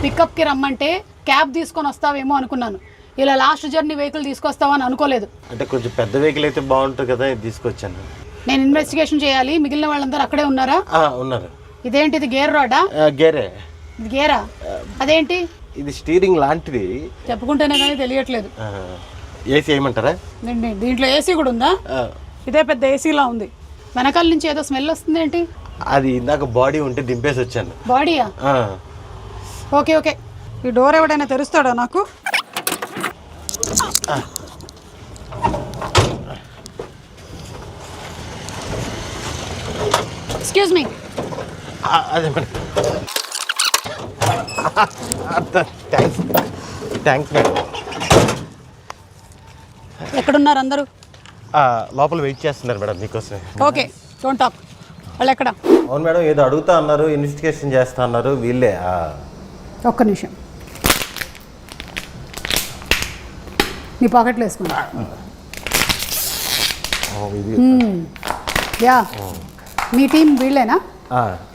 పికప్కి రమ్మంటే క్యాబ్ తీసుకొని వస్తావేమో అనుకున్నాను, ఇలా లాస్ట్ జర్నీ వెహికల్ తీసుకొస్తావని అనుకోలేదు. అంటే కొంచెం పెద్ద వెహికల్ అయితే బాగుంటుంది కదా, ఇది తీసుకొచ్చాను. నేను ఇన్వెస్టిగేషన్ చేయాలి, మిగిలిన వాళ్ళందరూ అక్కడే ఉన్నారా? ఉన్నారు. ఇదేంటి, ఇది గేర్ రాడా? గేరే. ఇది గేరా? అదేంటి? ఇది స్టీరింగ్ లాంటిది. చెప్పుకుంటేనే కానీ తెలియట్లేదు. ఏసీ వేయమంటారా? దీంట్లో ఏసీ కూడా ఉందా? ఇదే పెద్ద ఏసీలా ఉంది. వెనకాల నుంచి ఏదో స్మెల్ వస్తుంది ఏంటి? అది ఇందాక బాడీ ఉంటే దింపేసి వచ్చాను. బాడీయా? Okay okay. ఈ డోర్ ఎవడైనా తెరుస్తాడా నాకు? Excuse me. అదే మేడం. Thanks madam. ఎక్కడున్నారు అందరూ? లోపల వెయిట్ చేస్తున్నారు మేడం మీకోసమే. Okay, don't talk. వాళ్ళు ఎక్కడ? అవును మేడం, ఏదో అడుగుతా అన్నారు, ఇన్వెస్టిగేషన్ చేస్తా అన్నారు. వీళ్ళే. ఒక్క నిమిషం, మీ పాకెట్లో వేసుకున్నా. యా, మీ టీం వీళ్ళేనా?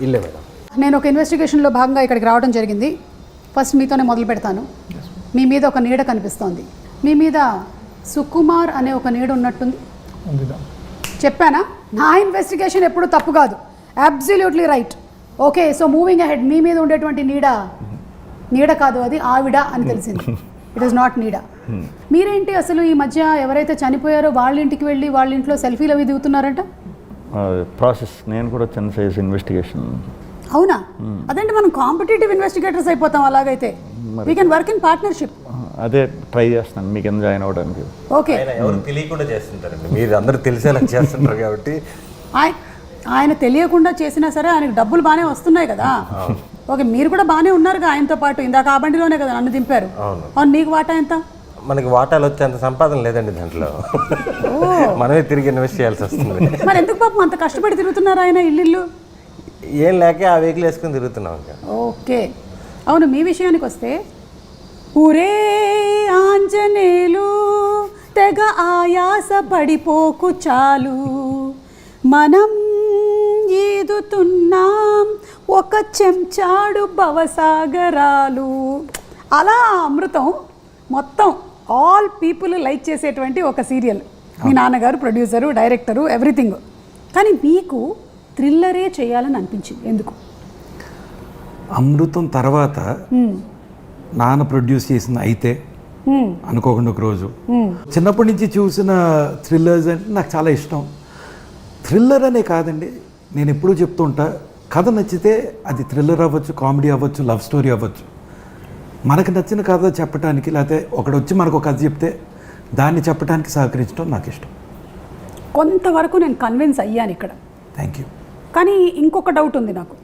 ఇల్లే మేడం. నేను ఒక ఇన్వెస్టిగేషన్లో భాగంగా ఇక్కడికి రావడం జరిగింది. ఫస్ట్ మీతోనే మొదలు పెడతాను. మీ మీద ఒక నీడ కనిపిస్తోంది. మీ మీద సుకుమార్ అనే ఒక నీడ ఉన్నట్టుంది. చెప్పానా? నా ఇన్వెస్టిగేషన్ ఎప్పుడు తప్పు కాదు. Absolutely right. Okay, so moving ahead. మీ మీద ఉండేటువంటి నీడ కాదు, అది ఆవిడ అని తెలిసింది. ఇట్ ఈస్ నాట్ నీడ. మీరేంటి అసలు ఈ మధ్య ఎవరైతే చనిపోయారో వాళ్ళ ఇంటికి వెళ్ళి వాళ్ళ ఇంట్లో సెల్ఫీలు అవి దిగుతున్నారంట? ప్రాసెస్ నేను కూడా చిన్న సైజ్ ఇన్వెస్టిగేషన్. అవునా? అదంటే మనం కాంపిటేటివ్ ఇన్వెస్టిగేటర్స్ అయిపోతాం అలాగైతే. We can work in partnership. అదే ట్రై చేస్తాను మీకు ఎంత జాయిన్ అవ్వడానికి. ఓకే, ఎవరు తెలియకుండా చేస్తుంటారండి, మీరు అందరూ తెలిసేలా చేస్తుంటారు కాబట్టి. ఆయన తెలియకుండా చేసినా సరే ఆయనకు డబ్బులు బాగానే వస్తున్నాయి కదా. ఓకే, మీరు కూడా బాగానే ఉన్నారుగా ఆయనతో పాటు. ఇందాక ఆ బండిలోనే కదా నన్ను దింపారు. అవును, మీకు వాటా ఎంత? మనకి వాటాలు వచ్చేంత సంపాదన లేదండి దాంట్లో. మనమే తిరిగి ఇన్వెస్ట్ చేయాల్సి వస్తుంది. మరి ఎందుకు పాపం అంత కష్టపడి తిరుగుతున్నారు ఆయన ఇల్లు? ఏం లేక ఆ వెహికల్ వేసుకుని తిరుగుతున్నాం. ఓకే, అవును. మీ విషయానికి వస్తే, ఊరే ఆంజనేయులు తెగ ఆయాస పడిపోకు చాలు, మనం ఈదుతున్నాం ఒక చెంచాడు భవసాగరాలు. అలా అమృతం మొత్తం ఆల్ పీపుల్ లైక్ చేసేటువంటి ఒక సీరియల్. మీ నాన్నగారు ప్రొడ్యూసరు, డైరెక్టరు, ఎవ్రీథింగ్. కానీ మీకు థ్రిల్లరే చేయాలని అనిపించింది ఎందుకు? అమృతం తర్వాత నాన్న ప్రొడ్యూస్ చేసిన అయితే అనుకోకుండా ఒక రోజు, చిన్నప్పటి నుంచి చూసిన థ్రిల్లర్స్ అంటే నాకు చాలా ఇష్టం. థ్రిల్లర్ అనే కాదండి, నేను ఎప్పుడూ చెప్తూ ఉంటా, కథ నచ్చితే అది థ్రిల్లర్ అవ్వచ్చు, కామెడీ అవ్వచ్చు, లవ్ స్టోరీ అవ్వచ్చు. మనకు నచ్చిన కథ చెప్పడానికి, లేకపోతే ఒకడు వచ్చి మనకు ఒక కథ చెప్తే దాన్ని చెప్పడానికి సహకరించడం నాకు ఇష్టం. కొంతవరకు నేను కన్విన్స్ అయ్యాను ఇక్కడ. Thank you. కానీ ఇంకొక డౌట్ ఉంది నాకు.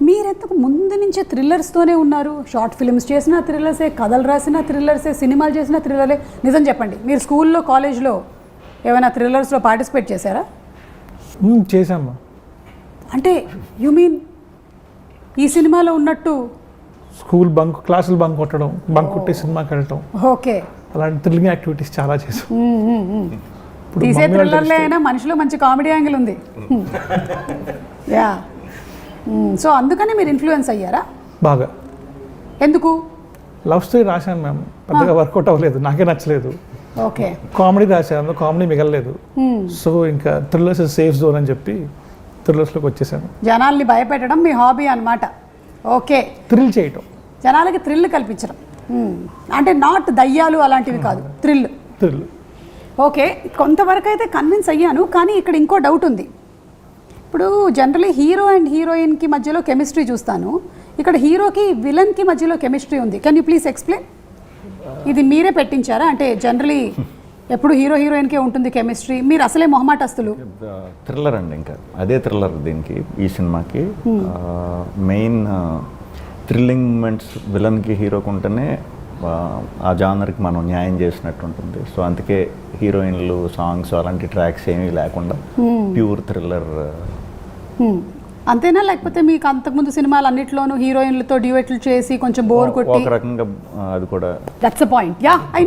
మీరెందుకు ముందు నుంచే థ్రిల్లర్స్తోనే ఉన్నారు? షార్ట్ ఫిల్మ్స్ చేసిన థ్రిల్లర్సే, కథలు రాసిన థ్రిల్లర్సే, సినిమాలు చేసిన థ్రిల్లరే. నిజం చెప్పండి, మీరు స్కూల్లో, కాలేజ్లో ఏమైనా థ్రిల్లర్స్లో పార్టిసిపేట్ చేశారా? చేశామ్మా. అంటే యు మీన్ ఈ సినిమాలో ఉన్నట్టు స్కూల్ బంక్, క్లాసులు బంక్ కొట్టడం, బంక్ కొట్టి సినిమాకి వెళ్ళటం, ఓకే, అలాంటి థ్రిల్లింగ్ యాక్టివిటీస్ చాలా చేశాం. తీసే థ్రిల్లర్లే అయినా మనిషిలో మంచి కామెడీ యాంగిల్ ఉంది. యా, సో అందుకని మీరు ఇన్ఫ్లుయెన్స్ అయ్యారా బాగా? ఎందుకు? లవ్ స్టోరీ రాశాను మ్యామ్, పెద్దగా వర్కౌట్ అవ్వలేదు, నాకే నచ్చలేదు. ఓకే, కామెడీ రాశాను, కామెడీ మిగలలేదు. సో ఇంకా థ్రిల్లర్స్ సేఫ్ జోన్ అని చెప్పి థ్రిల్లర్స్లోకి వచ్చేసాను. జనాల్ని భయపెట్టడం మీ హాబీ అన్నమాట. ఓకే, థ్రిల్ చేయటం, జనాలకి థ్రిల్ కల్పించడం. అంటే నాట్ దయ్యాలు అలాంటివి కాదు, థ్రిల్. ఓకే, కొంతవరకు అయితే కన్విన్స్ అయ్యాను. కానీ ఇక్కడ ఇంకో డౌట్ ఉంది. ఇప్పుడు జనరలీ హీరో అండ్ హీరోయిన్కి మధ్యలో కెమిస్ట్రీ చూస్తాను, ఇక్కడ హీరోకి విలన్కి మధ్యలో కెమిస్ట్రీ ఉంది. Can you please explain? ఇది మీరే పెట్టించారా? అంటే జనరలీ ఎప్పుడు హీరో హీరోయిన్కే ఉంటుంది కెమిస్ట్రీ, మీరు అసలే మొహమాటస్తులు. థ్రిల్లర్ అండి, ఇంకా అదే థ్రిల్లర్ దీనికి, ఈ సినిమాకి మెయిన్ థ్రిల్లింగ్ మూమెంట్స్ విలన్కి హీరోకి ఉంటేనే ఆ జానర్కి మనం న్యాయం చేసినట్టు ఉంటుంది. సో అందుకే హీరోయిన్లు, సాంగ్స్ అలాంటి ట్రాక్స్ ఏమీ లేకుండా ప్యూర్ థ్రిల్లర్. అంతేనా? లేకపోతే మీకు అంతకుముందు సినిమాలు అన్నిట్లోనూ హీరోయిన్లతో డ్యూయెట్లు చేసి కొంచెం బోర్ కొట్టి ఒక రకంగా అది కూడా? That's a point. Yeah, I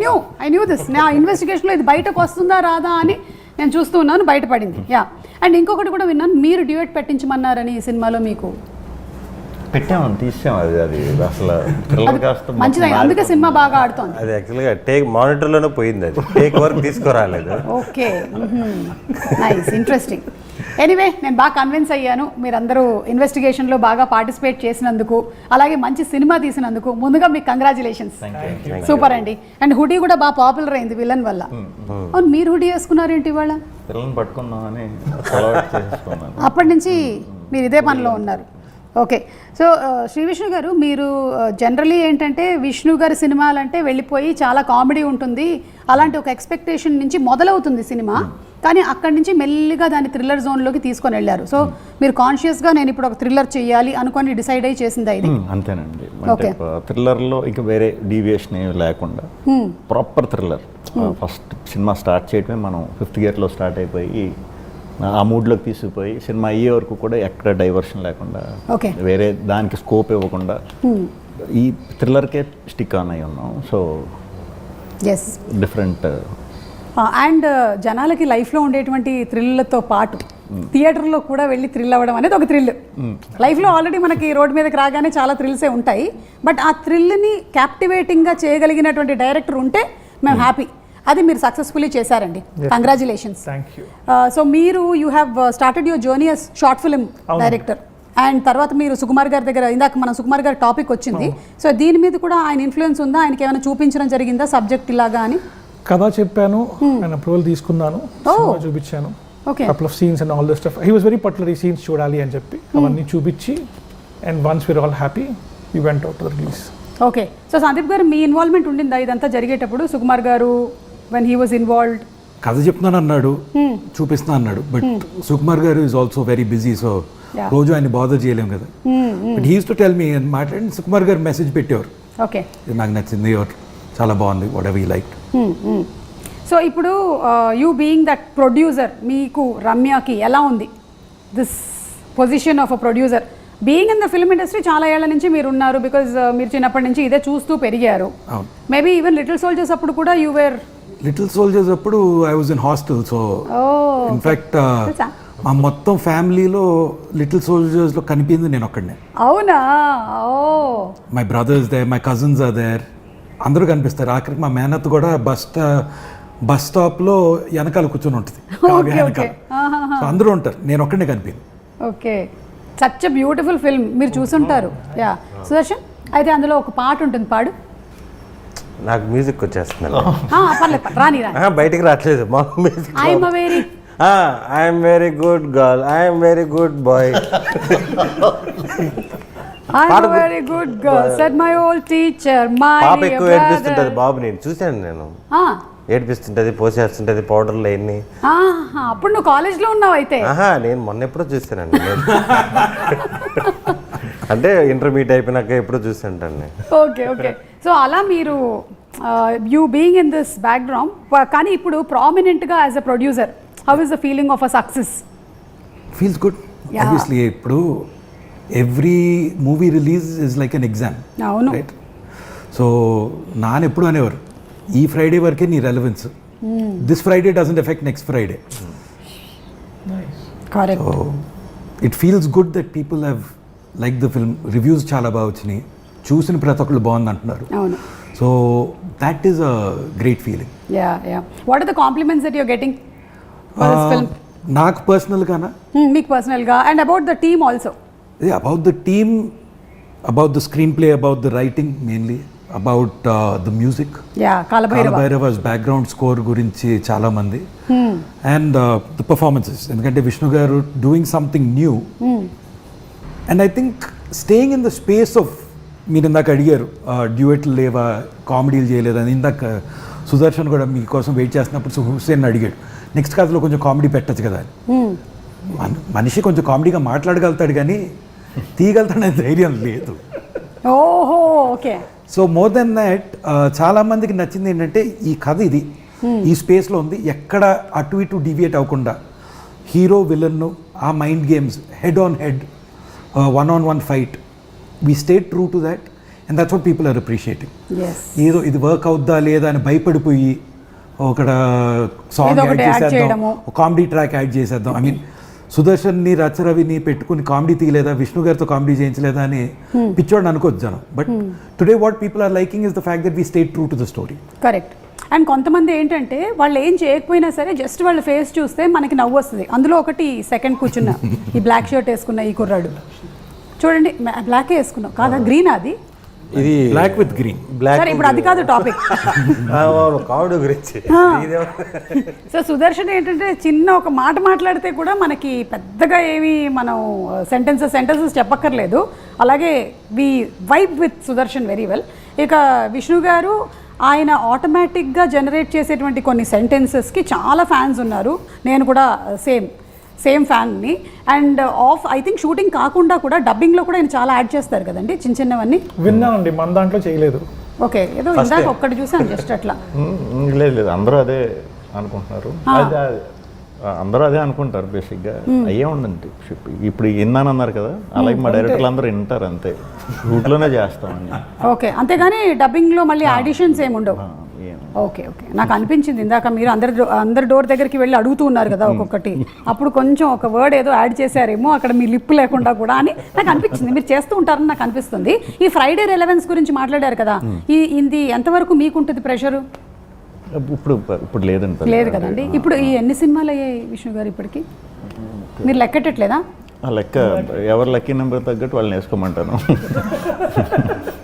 knew this. నా ఇన్వెస్టిగేషన్లో ఇది బయటకు వస్తుందా రాదా అని నేను చూస్తూ ఉన్నాను, బయటపడింది. యా, అండ్ ఇంకొకటి కూడా విన్నాను, మీరు డ్యూయెట్ పెట్టించమన్నారని ఈ సినిమాలో మీకు. పెట్టామని తీసాం అది అసలు thriller కాస్త మంచిది, అందుకే సినిమా బాగా ఆడుతోంది. అది యాక్చువల్గా మానిటర్లోనే పోయింది, అది టేక్ వర్క్ తీసుకురాలేదు. Okay, nice, interesting. ఎనీవే, నేను బాగా కన్విన్స్ అయ్యాను. మీరందరూ ఇన్వెస్టిగేషన్లో బాగా పార్టిసిపేట్ చేసినందుకు, అలాగే మంచి సినిమా తీసినందుకు ముందుగా మీకు కంగ్రాచులేషన్స్. సూపర్ అండి. అండ్ హుడీ కూడా బాగా పాపులర్ అయింది విలన్ వల్ల. అవును, మీరు హుడీ వేసుకున్నారేంటి ఇవాళ? పిల్లల్ని పట్టుకుందామని అలవాటు చేసుకున్నాను. అప్పటి నుంచి మీరు ఇదే పనిలో ఉన్నారు. ఓకే, సో శ్రీ విష్ణు గారు, మీరు జనరలీ ఏంటంటే విష్ణు గారి సినిమాలంటే వెళ్ళిపోయి చాలా కామెడీ ఉంటుంది, అలాంటి ఒక ఎక్స్పెక్టేషన్ నుంచి మొదలవుతుంది సినిమా, కానీ అక్కడి నుంచి మెల్లిగా దాన్ని థ్రిల్లర్ జోన్లోకి తీసుకొని వెళ్ళారు. సో మీరు కాన్షియస్గా నేను ఇప్పుడు ఒక థ్రిల్లర్ చేయాలి అనుకొని డిసైడ్ అయ్యి చేసిందా ఇది? అంతేనండి. అంటే థ్రిల్లర్లో ఇక వేరే డీవియేషన్ ఏమి లేకుండా proper thriller. First cinema start చేయడమే మనం 5th గేర్లో స్టార్ట్ అయిపోయి ఆ మూడ్లోకి తీసుకుపోయి సినిమా అయ్యే వరకు కూడా ఎక్కడ డైవర్షన్ లేకుండా, వేరే దానికి స్కోప్ ఇవ్వకుండా ఈ థ్రిల్లర్కే స్టిక్ ఆన్ అయి ఉన్నాం. So yes, different. అండ్ జనాలకి లైఫ్లో ఉండేటువంటి థ్రిల్లతో పాటు థియేటర్లో కూడా వెళ్ళి థ్రిల్ అవ్వడం అనేది ఒక థ్రిల్. లైఫ్లో ఆల్రెడీ మనకి రోడ్ మీదకి రాగానే చాలా థ్రిల్సే ఉంటాయి, బట్ ఆ థ్రిల్ని క్యాప్టివేటింగ్గా చేయగలిగినటువంటి డైరెక్టర్ ఉంటే మేము హ్యాపీ. అది మీరు సక్సెస్ఫుల్లీ చేశారండి, కంగ్రాచులేషన్స్. Thank you. సో మీరు you have started your journey as short film director, and తర్వాత మీరు సుకుమార్ గారి దగ్గర, ఇందాక మన సుకుమార్ గారి టాపిక్ వచ్చింది, సో దీని మీద కూడా ఆయన ఇన్ఫ్లుయెన్స్ ఉందా? ఆయనకి ఏమైనా చూపించడం జరిగిందా సబ్జెక్ట్ ఇలాగా అని? కథ చెప్పాను, ఆయన అప్రూవల్ తీసుకున్నాను, చూపించాను, couple of scenes and all the stuff. He was very particular, ఈ సీన్స్ చూడాలి అని చెప్పి అవన్నీ చూపించి, and once we are all happy we went out to the release. Okay, so Sandeep garu, మీ ఇన్వాల్వ్మెంట్ ఉండిందా ఇదంతా జరిగేటప్పుడు? సుకుమార్ గారు వెన్ హీ వాజ్ ఇన్వాల్వ్డ్, కథ చెప్తున్నాను అన్నాడు, చూపిస్తున్నా అన్నాడు, బట్ సుకుమార్ గారు is also very busy, so రోజు ఆయన బాదర్ చేయలేం కదా. But he use to tell me అని మాట్లాడి సుకుమార్ గారు మెసేజ్ పెట్టేవారు, ఓకే నాకు నచ్చింది, చాలా బాగుంది, what ever you like. So ఇప్పుడు యూ బీయింగ్ దట్ ప్రొడ్యూసర్, మీకు రమ్యకి ఎలా ఉంది this position of a producer? Being in the film industry చాలా ఏళ్ల నుంచి మీరు ఉన్నారు, బికాజ్ మీరు చిన్నప్పటి నుంచి ఇదే చూస్తూ పెరిగారు. మేబీ ఈవెన్ లిటిల్ సోల్జర్స్ అప్పుడు కూడా యూ వేర్ లిటిల్ సోల్జర్స్ అప్పుడు I was in hostel, so in fact మా మొత్తం ఫ్యామిలీలో లిటిల్ సోల్జర్స్లో కనిపించింది నేను ఒక్కడనే. అవునా? Oh, my brothers there, my cousins are there, అందరూ కనిపిస్తారు. ఆఖరికి మా మేనత్ కూడా బస్ స్టాప్లో వెనకాల కూర్చొని ఉంటుంది, వెనకాల. సో అందరూ ఉంటారు, నేను ఒక్కడనే కనిపించింది. Okay, such a beautiful film, మీరు చూసుంటారు. యా, సుదర్శన్, అయితే అందులో ఒక పాట ఉంటుంది, పాడు. నాకు మ్యూజిక్ వచ్చేస్తున్నాను, పర్లేదు, రాని బయటికి రావట్లేదు మా music. I'm very good girl, I'm very good boy. Very good girl said my old teacher, మై పాప ఎక్కువ ఏడిపిస్తుంటది బాబు, నేను చూశాను, నేను ఏడిపిస్తుంటది, పోసేస్తుంటది పౌడర్లు అన్ని. అప్పుడు నువ్వు కాలేజ్లో ఉన్నావు అయితే? నేను మొన్న ఎప్పుడో చూస్తానండి, అంటే ఇంటర్మీడియట్ అయిపోయినాక ఎప్పుడో చూస్తుంటాను. ఓకే ఓకే, సో అలా మీరు you being in this background, కానీ ఇప్పుడు ప్రామినెంట్గా as a producer, how is the feeling of a success? Feels good obviously. ఇప్పుడు every movie release is like an exam, right? So నాన్న ఎప్పుడు అనేవారు, ఈ ఫ్రైడే వరకే నీ relevance, this Friday doesn't affect next Friday. Correct. So it feels good that people have like the film, reviews చాలా బాగా వచ్చినాయి, చూసిన ప్రతి ఒక్కళ్ళు బాగుంది అంటున్నారు. అవును. So that is a great feeling. What are the compliments that you are getting for this film? నాకు పర్సనల్గానా? మీకు పర్సనల్గా, and about the team also. About the team, about the screenplay, about the writing mainly, about the music. Kalabhairava's background score gurinchi chaala mandi, and the performances. Endukante Vishnu garu doing something new, and I think staying in the space of, meer indaka adigaru duet leva, comedy cheyaleda ani, indaka Sudarshan kuda mee kosam wait chestunappudu Hussein adigadu, next kathlo konచెం comedy పెట్టచ్చు కదా అని. మనిషి కొంచెం కామెడీగా మాట్లాడగలుగుతాడు కానీ తీయగలుగుతాడనే ధైర్యం లేదు. ఓహో, okay. So more than that చాలా మందికి నచ్చింది ఏంటంటే ఈ కథ ఇది ఈ స్పేస్లో ఉంది, ఎక్కడ అటు ఇటు డివియేట్ అవ్వకుండా హీరో విలన్ను ఆ mind games, head on head, one on one fight, we stayed true to that, and that's what people are appreciating. ఏదో ఇది వర్క్ అవుద్దా లేదా అని భయపడిపోయి ఒక సాంగ్ యాడ్ చేసేద్దాం, ఒక కామెడీ ట్రాక్ యాడ్ చేసేద్దాం, ఐ మీన్ సుదర్శన్ని రచరవిని పెట్టుకుని కామెడీ తీయలేదా, విష్ణు గారితో కామెడీ చేయించలేదా అని పిచ్చోడిని అనుకోవచ్చు జనం. But today what people are liking is the fact that we stay true to the story. Correct. And కొంతమంది ఏంటంటే వాళ్ళు ఏం చేయకపోయినా సరే జస్ట్ వాళ్ళ ఫేస్ చూస్తే మనకి నవ్వు వస్తుంది. అందులో ఒకటి సెకండ్ కూర్చున్న ఈ బ్లాక్ షర్ట్ వేసుకున్న ఈ కుర్రాడు చూడండి, బ్లాకే వేసుకున్నావు కాదా, గ్రీన్ అది ఇది బ్లాక్ విత్ గ్రీన్. సరే ఇప్పుడు అది కాదు టాపిక్. కావుడు గురించి సో సుదర్శన్ ఏంటంటే చిన్న ఒక మాట మాట్లాడితే కూడా మనకి పెద్దగా ఏమి మనం సెంటెన్సెస్ చెప్పక్కర్లేదు. అలాగే we vibe with Sudarshan very well. ఇక విష్ణు గారు ఆయన ఆటోమేటిక్గా జనరేట్ చేసేటువంటి కొన్ని సెంటెన్సెస్కి చాలా ఫ్యాన్స్ ఉన్నారు. నేను కూడా సేమ్ ఫ్యాన్ని. అండ్ ఐ థింక్ షూటింగ్ కాకుండా కూడా డబ్బింగ్లో కూడా ఆయన చాలా యాడ్ చేస్తారు కదండి, చిన్న చిన్నవన్నీ. విన్నానండి, మన దాంట్లో చేయలేదు. ఓకే, ఏదో ఇందాక ఒక్కటి చూసాను జస్ట్ అట్లా. లేదు అందరూ అదే అనుకుంటున్నారు. అందరూ అదే అనుకుంటారు బేసిక్గా. అయ్యే ఉండండి ఇప్పుడు విన్నానన్నారు కదా, అలాగే మా డైరెక్టర్లు అందరూ వింటారు అంతే, షూట్లోనే చేస్తామని. ఓకే, అంతేగాని డబ్బింగ్లో మళ్ళీ ఆడిషన్స్ ఏమి ఉండవు. ఓకే, నాకు అనిపించింది ఇందాక మీరు అందరి డోర్ దగ్గరికి వెళ్ళి అడుగుతూ ఉన్నారు కదా ఒక్కొక్కటి, అప్పుడు కొంచెం ఒక వర్డ్ ఏదో యాడ్ చేశారేమో అక్కడ మీ లిప్ లేకుండా కూడా అని నాకు అనిపించింది. మీరు చేస్తూ ఉంటారని నాకు అనిపిస్తుంది. ఈ ఫ్రైడే రెలవెన్స్ గురించి మాట్లాడారు కదా, ఇది ఎంతవరకు మీకుంటుంది ప్రెషరు? ఇప్పుడు లేదండి. లేదు కదండి. ఇప్పుడు ఈ ఎన్ని సినిమాలు అయ్యాయి విష్ణు గారు ఇప్పటికి, మీరు లెక్కెట్టట్లేదా? లెక్క ఎవరు లక్కీ నెంబర్ తగ్గట్టు వాళ్ళని వేసుకోమంటాను.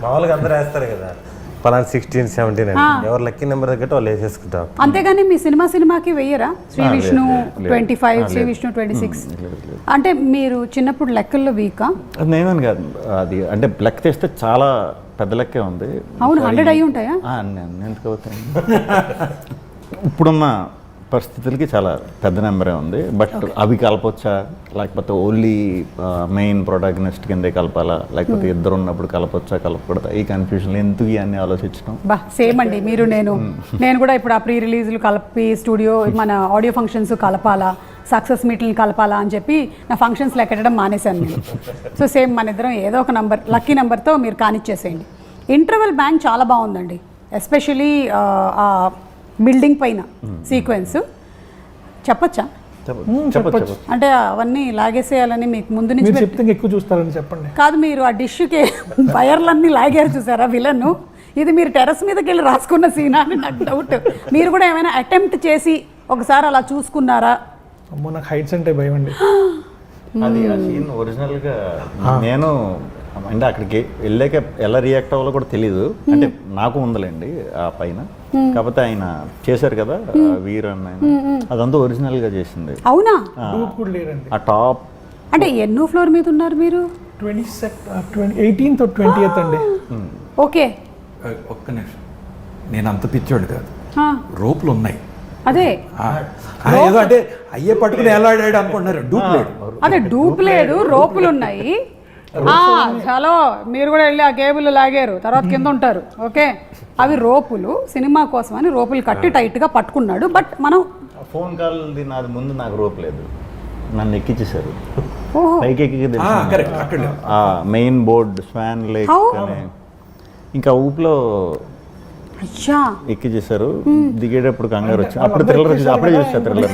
మామూలుగా అందరూ వేస్తారు కదా, పలానా 16, 17 అని ఎవరు లక్కీ నెంబర్ తగ్గట్టు వాళ్ళు వేసేసుకుంటాం. అంతేగాని మీ సినిమాకి వెయ్యరా? శ్రీ విష్ణు 25, శ్రీ విష్ణు 26 అంటే మీరు చిన్నప్పుడు లెక్కల్లో వీకా? నేనని కాదు, అది అంటే లెక్క చేస్తే చాలా పెద్ద లెక్కే ఉంది. అవును, 100 అయి ఉంటాయా? ఎందుకు అవుతాయి? ఇప్పుడున్న పరిస్థితులకి చాలా పెద్ద నెంబరే ఉంది. బట్ అవి కలపొచ్చా, లేకపోతే ఓన్లీ మెయిన్ ప్రొటాగనిస్ట్ కిందే కలపాలా, లేకపోతే ఇద్దరు ఉన్నప్పుడు కలపొచ్చా కలపకూడదా, ఈ కన్ఫ్యూజన్ ఎందుకు ఇవన్నీ ఆలోచించడం. సేమ్ అండి, మీరు నేను కూడా ఇప్పుడు ఆ ప్రీ రిలీజ్లు కలిపి స్టూడియో మన ఆడియో ఫంక్షన్స్ కలపాలా, సక్సెస్ మీట్లను కలపాలా అని చెప్పి నా ఫంక్షన్స్లో ఎక్కడడం మానేశాను నేను. సో సేమ్ మన ఇద్దరం ఏదో ఒక నంబర్, లక్కీ నెంబర్తో మీరు కానిచ్చేసేయండి. ఇంటర్వెల్ బ్యాంక్ చాలా బాగుందండి, ఎస్పెషలీ ఆ బిల్డింగ్ పైన సీక్వెన్స్. చెప్పచ్చా? అంటే అవన్నీ లాగేసేయాలని మీకు ముందు నుంచి చెప్తే ఎక్కువ చూస్తారని చెప్పండి. కాదు, మీరు ఆ డిష్కి వైర్లన్నీ లాగారు చూసారా విలన్, ఇది మీరు టెర్రస్ మీదకి వెళ్ళి రాసుకున్న సీనా అని నాకు డౌట్. మీరు కూడా ఏమైనా అటెంప్ట్ చేసి ఒకసారి అలా చూసుకున్నారా? అమ్మో, నాకు హైట్స్ అంటే భయం అండి. అది ఆ సీన్ ఒరిజినల్గా నేను అంటే అక్కడికి వెళ్ళాక ఎలా రియాక్ట్ అవ్వాలో కూడా తెలీదు. అంటే నాకు ఉందలేండి ఆ పైన, కాకపోతే ఆయన చేశారు కదా వీర్ అన్న, అదంతా ఒరిజినల్గా చేసింది. అవునా? ఆ టాప్ అంటే ఎన్నో ఫ్లోర్ మీద ఉన్నారు మీరు? 18th or 20th అండి. ఓకే, ఒక్క నిమిషం, నేను అంత పిచ్చోడు కాదు, రోపులు ఉన్నాయి. అదే ఏదో అంటే అయ్యే పట్టుకుని ఎలా ఆడాడు అనుకుంటున్నారు. డూప్ లేదు, అదే డూప్ లేదు, రోపులు ఉన్నాయి. హలో, మీరు కూడా వెళ్ళి ఆ కేబుల్ లాగారు, తర్వాత కింద ఉంటారు. ఓకే, అవి రోపులు, సినిమా కోసం అని రోపులు కట్టి టైట్గా పట్టుకున్నాడు. బట్ మనం ఫోన్ కాల్ నాది ముందు నాకు రోప్ లేదు, నన్ను ఎక్కించేశారు పైకి ఎక్కి మెయిన్ బోర్డ్ స్వాన్ లేక్ అనే ఇంకా ఊపులో ఎక్కించేశారు. దిగేటప్పుడు కంగారు వచ్చి అప్పుడు థ్రిల్లర్ అప్పుడే చూసా థ్రిల్లర్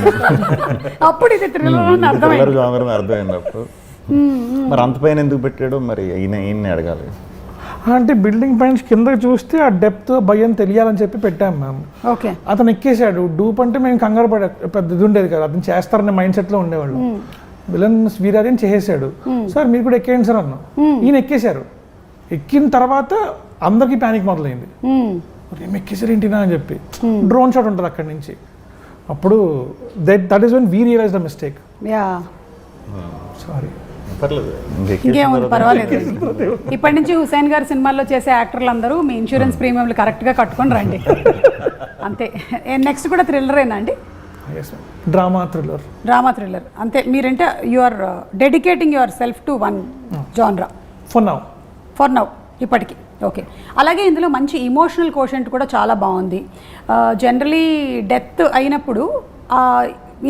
జానర్ అర్థమైంది అప్పుడు. మరి అంత పైన ఎందుకు పెట్టాడు మరి ఈయన అడగాలి. అంటే బిల్డింగ్ పైన కింద చూస్తే ఆ డెప్త్ భయం తెలియాలని చెప్పి పెట్టాము మేము. ఓకే, అతను ఎక్కేసాడు. డూప్ అంటే మేము కంగారు పడే పెద్ద ఇది ఉండేది కదా, అతను చేస్తారనే మైండ్ సెట్లో ఉండేవాళ్ళు. విలన్ వీరాజన్ చేసేసాడు. సార్ మీరు కూడా ఎక్కేయండి సార్ అన్నాం. ఈయన ఎక్కేశారు. ఎక్కిన తర్వాత అందరికీ ప్యానిక్ మొదలైంది, ఏం ఎక్కేసారు ఏంటినా అని చెప్పి. డ్రోన్ షాట్ ఉంటుంది అక్కడి నుంచి. అప్పుడు that is when we realise the mistake. Sorry, ఇంకేముంది, పర్వాలేదు. ఇప్పటి నుంచి హుసేన్ గారి సినిమాల్లో చేసే యాక్టర్లు అందరూ మీ ఇన్సూరెన్స్ ప్రీమియంలు కరెక్ట్గా కట్టుకొని రండి, అంతే. నెక్స్ట్ కూడా థ్రిల్లరేనా అండి? డ్రామా థ్రిల్లర్ అంతే. మీరంటే you are dedicating yourself to one genre for now ఇప్పటికి. ఓకే, అలాగే ఇందులో మంచి ఇమోషనల్ కోషెంట్ కూడా చాలా బాగుంది. జనరలీ డెత్ అయినప్పుడు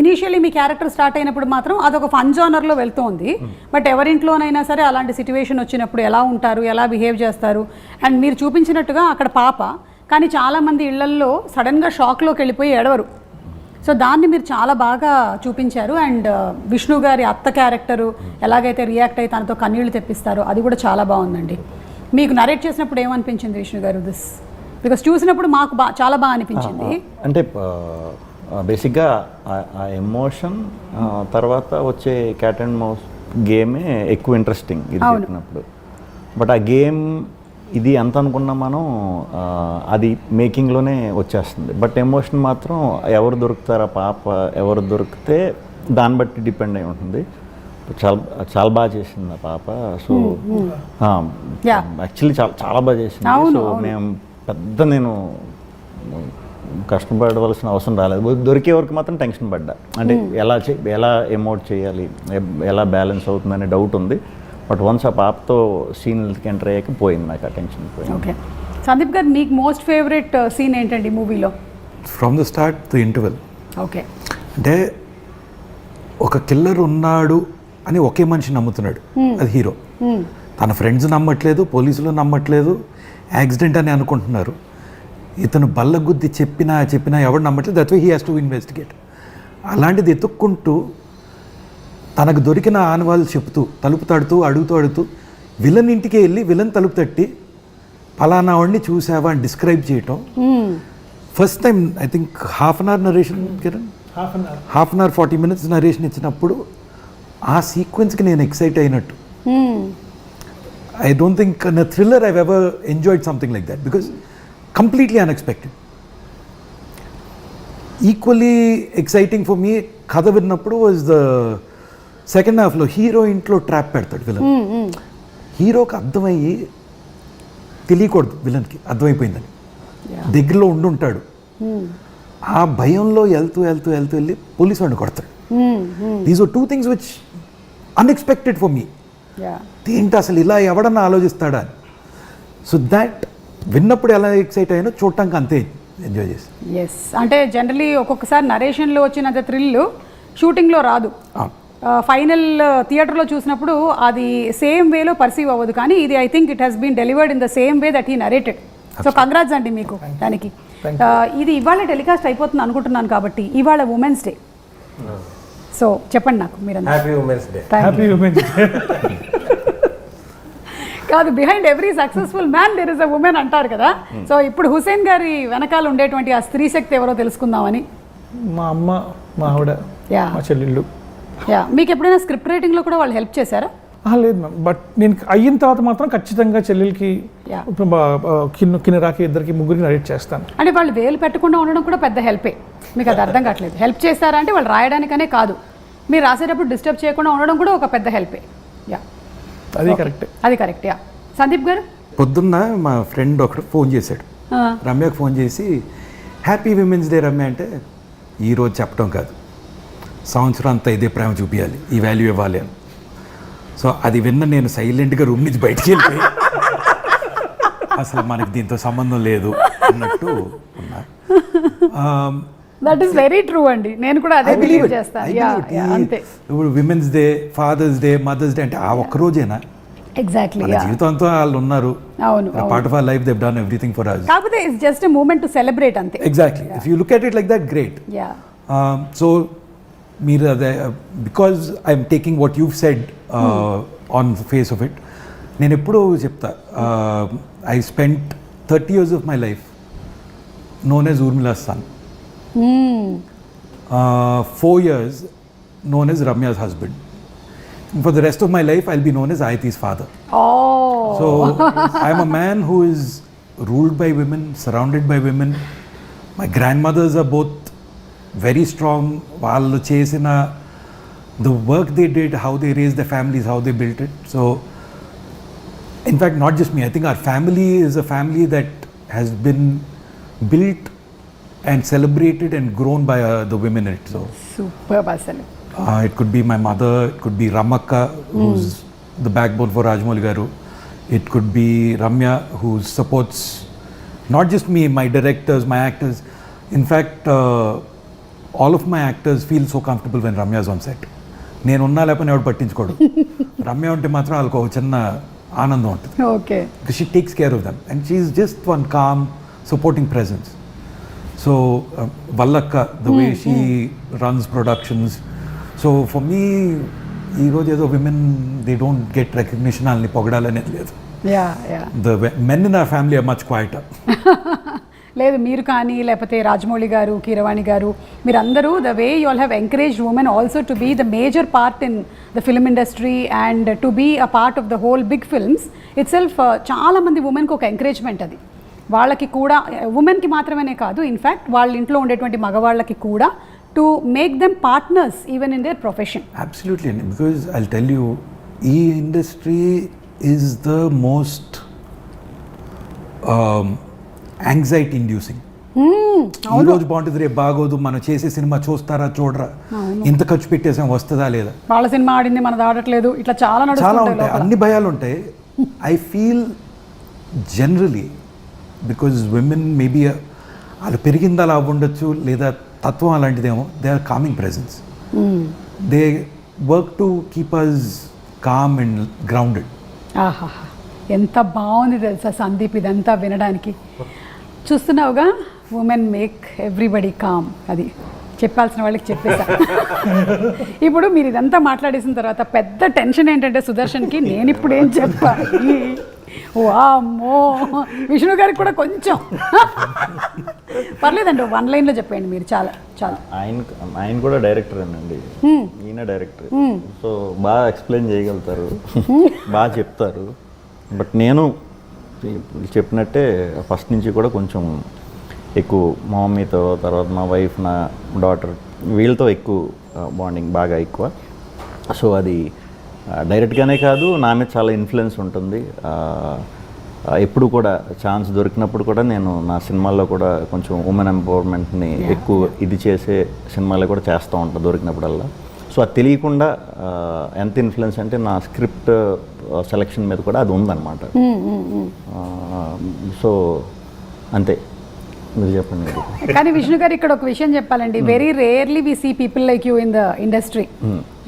ఇనీషియల్లీ మీ క్యారెక్టర్ స్టార్ట్ అయినప్పుడు మాత్రం అదొక ఫన్ జోనర్లో వెళ్తూ ఉంది. బట్ ఎవరింట్లోనైనా సరే అలాంటి సిచ్యువేషన్ వచ్చినప్పుడు ఎలా ఉంటారు, ఎలా బిహేవ్ చేస్తారు. అండ్ మీరు చూపించినట్టుగా అక్కడ పాప, కానీ చాలామంది ఇళ్లల్లో సడన్గా షాక్లోకి వెళ్ళిపోయి ఎడవరు. సో దాన్ని మీరు చాలా బాగా చూపించారు. అండ్ విష్ణు గారి అత్త క్యారెక్టరు ఎలాగైతే రియాక్ట్ అయ్యి తనతో కన్నీళ్లు తెప్పిస్తారో అది కూడా చాలా బాగుందండి. మీకు నరేట్ చేసినప్పుడు ఏమనిపించింది విష్ణు గారు దిస్? బికాస్ చూసినప్పుడు మాకు చాలా బాగా అనిపించింది. అంటే బేసిక్గా ఆ ఎమోషన్ తర్వాత వచ్చే క్యాట్ అండ్ మౌస్ గేమే ఎక్కువ ఇంట్రెస్టింగ్ ఇది చెప్పినప్పుడు. బట్ ఆ గేమ్ ఇది ఎంత అనుకున్నా మనం అది మేకింగ్లోనే వచ్చేస్తుంది. బట్ ఎమోషన్ మాత్రం ఎవరు దొరుకుతారా పాప, ఎవరు దొరికితే దాన్ని బట్టి డిపెండ్ అయి ఉంటుంది. చాలా చాలా బాగా చేసింది ఆ పాప. సో యాక్చువల్లీ చాలా చాలా బాగా చేసింది. సో మేము నేను కష్టపడవలసిన అవసరం రాలేదు. దొరికే వరకు మాత్రం టెన్షన్ పడ్డా. అంటే ఎలా ఎమోట్ చేయాలి, ఎలా బ్యాలెన్స్ అవుతుందనే డౌట్ ఉంది. బట్ వన్స్ ఆ పాపతో సీన్కి ఎంటర్ అయ్యాక పోయింది నాకు ఆ టెన్షన్ పోయింది. ఓకే సందీప్ గారు, మీకు మోస్ట్ ఫేవరెట్ సీన్ ఏంటండి మూవీలో? From the start the interval. Okay, అంటే ఒక కిల్లర్ ఉన్నాడు అని ఒకే మనిషి నమ్ముతున్నాడు, అది హీరో. తన ఫ్రెండ్స్ నమ్మట్లేదు, పోలీసులు నమ్మట్లేదు, యాక్సిడెంట్ అని అనుకుంటున్నారు. ఇతను బల్లగుద్ది చెప్పినా ఎవరు నమ్మట్లేదు. That's why he has to investigate. అలాంటిది ఎత్తుక్కుంటూ తనకు దొరికిన ఆనవాళ్ళు చెప్తూ తలుపు తడుతూ అడుగుతూ విలన్ ఇంటికి వెళ్ళి విలన్ తలుపు తట్టి పలానా వాడిని చూసావా అని డిస్క్రైబ్ చేయటం. First time I think half an hour narration, Kiran half an hour 40 minutes narration ఇచ్చినప్పుడు ఆ సీక్వెన్స్కి నేను ఎక్సైట్ అయినట్టు. I don't think in a thriller I've ever enjoyed something like that because completely unexpected. Equally exciting for me, కథ విన్నప్పుడు was the second halfలో hero ఇంట్లో trap పెడతాడు villain. హీరోకి అర్థమయ్యి తెలియకూడదు, విలన్కి అర్థమైపోయిందని దగ్గరలో ఉండుంటాడు. ఆ భయంలో వెళ్తూ వెళ్ళి పోలీసు వాడిని కొడతాడు. These are 2 things which unexpected for me. ఏంటి అసలు ఇలా ఎవడన్నా ఆలోచిస్తాడా అని. సో దాట్ విన్నప్పుడు ఎలా ఎక్సైట్ అయ్యానో చూడటానికి అంతే ఎంజాయ్ చేసి. ఎస్, అంటే జనరలీ ఒక్కొక్కసారి నరేషన్లో వచ్చినంత థ్రిల్ షూటింగ్లో రాదు. ఫైనల్ థియేటర్లో చూసినప్పుడు అది సేమ్ వేలో పర్సీవ్ అవ్వదు. కానీ ఇది I think it has been delivered in the same way that he narrated. So congrats అండి మీకు దానికి. ఇది ఇవాళ టెలికాస్ట్ అయిపోతుంది అనుకుంటున్నాను కాబట్టి ఇవాళ ఉమెన్స్ డే. సో చెప్పండి నాకు మీరు. Happy women's day. Happy women's day. కాదు, behind every successful man there is a woman అంటారు కదా. సో ఇప్పుడు హుసేన్ గారి వెనకాల ఉండేటువంటి ఆ స్త్రీ శక్తి ఎవరో తెలుసుకుందామని. మా అమ్మ, మా ఆవిడ, మా చెల్లెళ్ళు. మీకు ఎప్పుడైనా స్క్రిప్ట్ రైటింగ్లో కూడా వాళ్ళు హెల్ప్ చేశారా? లేదు మ్యామ్, బట్ నేను అయిన తర్వాత మాత్రం ఖచ్చితంగా చెల్లెలకి, కిన్నరాకి, ఇద్దరికి, ముగ్గురికి నరేట్ చేస్తాను. అంటే వాళ్ళు వేలు పెట్టకుండా ఉండడం కూడా పెద్ద హెల్పే. మీకు అది అర్థం కావట్లేదు. హెల్ప్ చేస్తారా అంటే వాళ్ళు రాయడానికనే కాదు, మీరు రాసేటప్పుడు డిస్టర్బ్ చేయకుండా ఉండడం కూడా ఒక పెద్ద హెల్పే. అది కరెక్ట్. సందీప్ గారు, పొద్దున్న మా ఫ్రెండ్ ఒకడు ఫోన్ చేశాడు, రమ్యకు ఫోన్ చేసి హ్యాపీ విమెన్స్ డే రమ్య అంటే, ఈరోజు చెప్పడం కాదు, సంవత్సరం అంతా ఇదే ప్రేమ చూపించాలి, ఈ వాల్యూ ఇవ్వాలి అని. సో అది విన్న నేను సైలెంట్గా రూమ్ నుంచి బయటికి వెళ్ళిపోయి అసలు మనకి దీంతో సంబంధం లేదు అన్నట్టు ఉన్నా. దట్ ఈస్ వెరీ ట్రూ అండి, నేను కూడా అదే బిలీవ్ చేస్తాను. అంతే. ఇప్పుడు women's day, father's day, mother's day అంటే ఆ ఒక్క రోజేనా? ఎగ్జాక్ట్లీ. జీవితంతో వాళ్ళు ఉన్నారు. అవును, part of our life they have done everything for us. కాకపోతే it's just a moment to celebrate అంతే. Exactly. If you look at it like that, great. So మీరు అదే, because I'm taking what you said on face of it. నేను ఎప్పుడూ చెప్తా, I spent 30 years of my life known as Urmila's son. 4 years known as Ramya's husband. And for the rest of my life, I'll be known as Ayati's father. Oh. So I'm a man who is ruled by women, surrounded by women. My grandmothers are both very strong. Vallu chesina the work they did, how they raised their families, how they built it. So in fact, not just me, I think our family is a family that has been built and celebrated and grown by the women in it. So superb asale. It could be my mother, it could be Ramakka, who's the backbone for Rajamouli garu. It could be Ramya, who supports not just me, my directors, my actors. In fact, all of my actors feel so comfortable when Ramya is on set. నేను ఉన్నా లేకపోతే ఎవడు పట్టించుకోడు. రమ్య ఉంటే మాత్రం వాళ్ళకు ఒక చిన్న ఆనందం ఉంటుంది. Okay. Because she takes care of them and she is just one calm, supporting presence. So వల్లక్క the way she runs productions. So for me ఈరోజు ఏదో women they don't get recognition వాళ్ళని పొగడాలనేది లేదు. The men in our family are much quieter. లేదు మీరు కానీ లేకపోతే రాజమౌళి గారు, కీరవాణి గారు, మీరందరూ the way you all have encouraged women also to be the major part in the film industry and to be a part of the whole big films it self. చాలామంది ఉమెన్కి ఒక encouragement అది. వాళ్ళకి కూడా ఉమెన్కి మాత్రమే కాదు, ఇన్ఫ్యాక్ట్ వాళ్ళ ఇంట్లో ఉండేటువంటి మగవాళ్ళకి కూడా to make them partners even in their profession. Absolutely, because I tell you ఈ industry is the most anxiety inducing. ఈరోజు బాగుంటుంది, రేపు బాగోదు, మనం చేసే సినిమా చూస్తారా చూడరా, ఇంత ఖర్చు పెట్టేసాం వస్తుందా లేదా, వాళ్ళ సినిమా ఆడింది మనది ఆడట్లేదు, ఇట్లా చాలా ఉంటాయి, అన్ని భయాలు ఉంటాయి. I feel generally because women maybe వాళ్ళు పెరిగింది అలా ఉండొచ్చు, లేదా తత్వం అలాంటిదేమో, they are calming presence. They work to keep us calm and grounded. ఆహా, ఎంత బాగుంది తెలుసా సందీప్ ఇదంతా వినడానికి. చూస్తున్నావుగా, ఉమెన్ మేక్ ఎవ్రీబడి కామ్. అది చెప్పాల్సిన వాళ్ళకి చెప్పేసా. ఇప్పుడు మీరు ఇదంతా మాట్లాడేసిన తర్వాత పెద్ద టెన్షన్ ఏంటంటే సుదర్శన్కి, నేను ఇప్పుడు ఏం చెప్పాలి. వామ్మో, విష్ణు గారికి కూడా కొంచెం పర్లేదండి, 1 లైన్లో చెప్పండి మీరు. చాలా చాలా. ఆయన కూడా డైరెక్టర్ అండి, ఈయన డైరెక్టర్, సో బాగా ఎక్స్ప్లెయిన్ చేయగలుగుతారు, బాగా చెప్తారు. బట్ నేను చెప్పినట్టే ఫస్ట్ నుంచి కూడా కొంచెం ఎక్కువ మా మమ్మీతో, తర్వాత మా వైఫ్, నా డాటర్, వీళ్ళతో ఎక్కువ బాండింగ్ బాగా ఎక్కువ. సో అది డైరెక్ట్గానే కాదు, నా మీద చాలా ఇన్ఫ్లుయెన్స్ ఉంటుంది. ఎప్పుడు కూడా ఛాన్స్ దొరికినప్పుడు కూడా నేను నా సినిమాల్లో కూడా కొంచెం ఉమెన్ ఎంపవర్మెంట్ని ఎక్కువ ఇది చేసే సినిమాల్లో కూడా చేస్తూ ఉంటాను దొరికినప్పుడల్లా. సో అది తెలియకుండా ఎంత ఇన్ఫ్లుయెన్స్ అంటే నా స్క్రిప్ట్ సెలెక్షన్ మీద కూడా అది ఉందన్నమాట. సో అంతే, మీరు చెప్పండి. కానీ విష్ణు గారు ఇక్కడ ఒక విషయం చెప్పాలండి, very rarely we see people like you in the industry.